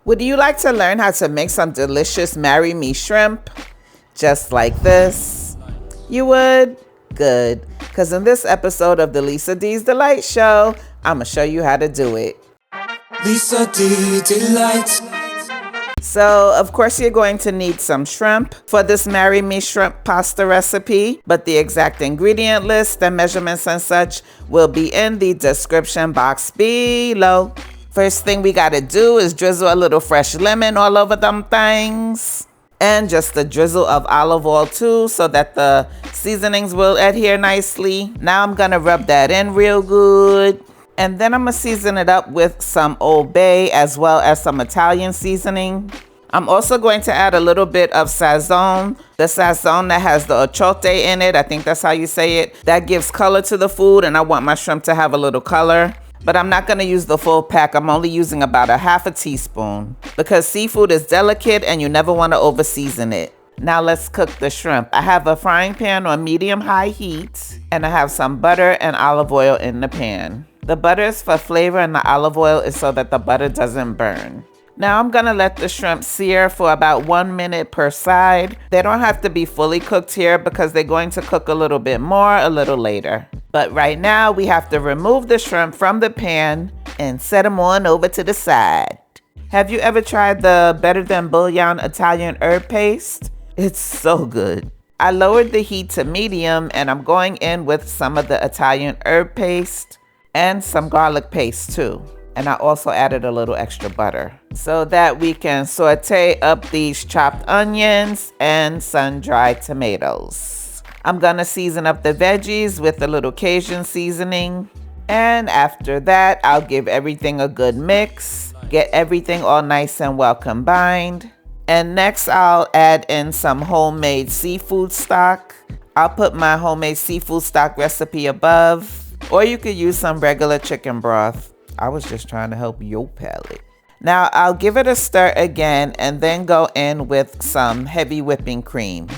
Would you like to learn how to make some delicious Marry Me shrimp? Just like this? You would? Good. Because in this episode of the Lisa D's Delight Show, I'm going to show you how to do it. Lisa D Delight. So, of course, you're going to need some shrimp for this Marry Me shrimp pasta recipe, but the exact ingredient list and measurements and such will be in the description box below. First thing we got to do is drizzle a little fresh lemon all over them things. And just a drizzle of olive oil too, so that the seasonings will adhere nicely. Now I'm gonna rub that in real good. And then I'm gonna season it up with some Old Bay as well as some Italian seasoning. I'm also going to add a little bit of sazon. The sazon that has the achote in it, I think that's how you say it. That gives color to the food, and I want my shrimp to have a little color. But I'm not gonna use the full pack. I'm only using about a half a teaspoon because seafood is delicate and you never wanna over season it. Now let's cook the shrimp. I have a frying pan on medium-high heat, and I have some butter and olive oil in the pan. The butter is for flavor and the olive oil is so that the butter doesn't burn. Now I'm gonna let the shrimp sear for about 1 minute per side. They don't have to be fully cooked here because they're going to cook a little bit more a little later. But right now we have to remove the shrimp from the pan and set them on over to the side. Have you ever tried the Better than Bullion Italian herb paste? It's so good. I lowered the heat to medium and I'm going in with some of the Italian herb paste and some garlic paste too. And I also added a little extra butter so that we can saute up these chopped onions and sun-dried tomatoes. I'm gonna season up the veggies with a little Cajun seasoning. And after that, I'll give everything a good mix, get everything all nice and well combined. And next I'll add in some homemade seafood stock. I'll put my homemade seafood stock recipe above, or you could use some regular chicken broth. I was just trying to help your palate. Now I'll give it a stir again and then go in with some heavy whipping cream.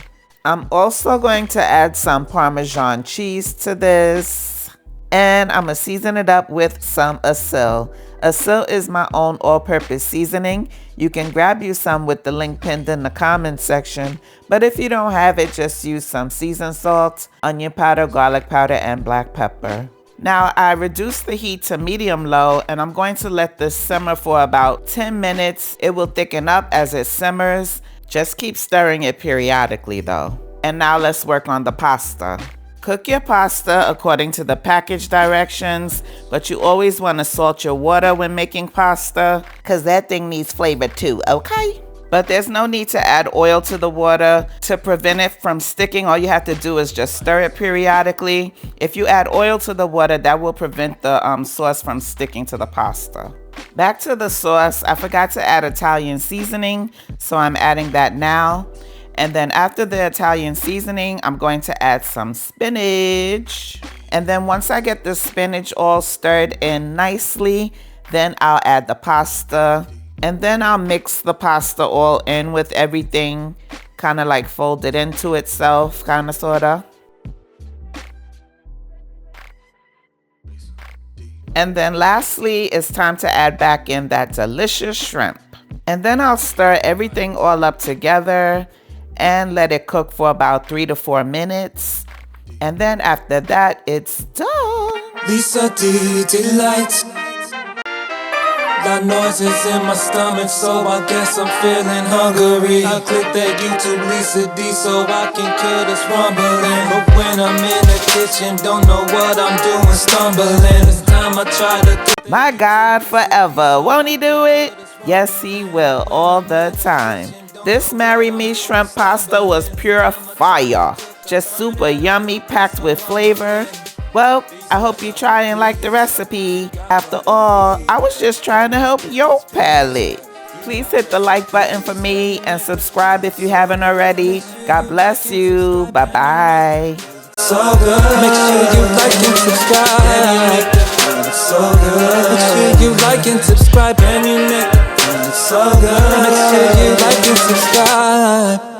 I'm also going to add some Parmesan cheese to this, and I'm gonna season it up with some Asil. Asil is my own all-purpose seasoning. You can grab you some with the link pinned in the comments section, but if you don't have it, just use some seasoned salt, onion powder, garlic powder, and black pepper. Now I reduced the heat to medium-low and I'm going to let this simmer for about 10 minutes. It will thicken up as it simmers. Just keep stirring it periodically though. And now let's work on the pasta. Cook your pasta according to the package directions, but you always want to salt your water when making pasta because that thing needs flavor too, okay? But there's no need to add oil to the water to prevent it from sticking. All you have to do is just stir it periodically. If you add oil to the water, that will prevent the sauce from sticking to the pasta. Back to the sauce, I forgot to add Italian seasoning, so I'm adding that now. And then after the Italian seasoning, I'm going to add some spinach. And then once I get the spinach all stirred in nicely, then I'll add the pasta. And then I'll mix the pasta all in with everything, kind of like fold it into itself, kind of, sort of. And then lastly, it's time to add back in that delicious shrimp. And then I'll stir everything all up together and let it cook for about 3 to 4 minutes. And then after that, it's done. Lisa D Delight. Got noises in my stomach, so I guess I'm feeling hungry. I click that YouTube Lisa D so I can kill this rumbling. But when I'm in the kitchen, don't know what I'm doing, stumbling. This time I try to My God, forever. Won't he do it? Yes, he will, all the time. This Marry Me shrimp pasta was pure fire. Just super yummy, packed with flavor. Well, I hope you try and like the recipe. After all, I was just trying to help your palate. Please hit the like button for me and subscribe if you haven't already. God bless you. Bye-bye. So good. Make sure you like and subscribe. So good. Make sure you like and subscribe. And you make it so good. Make sure you like and subscribe.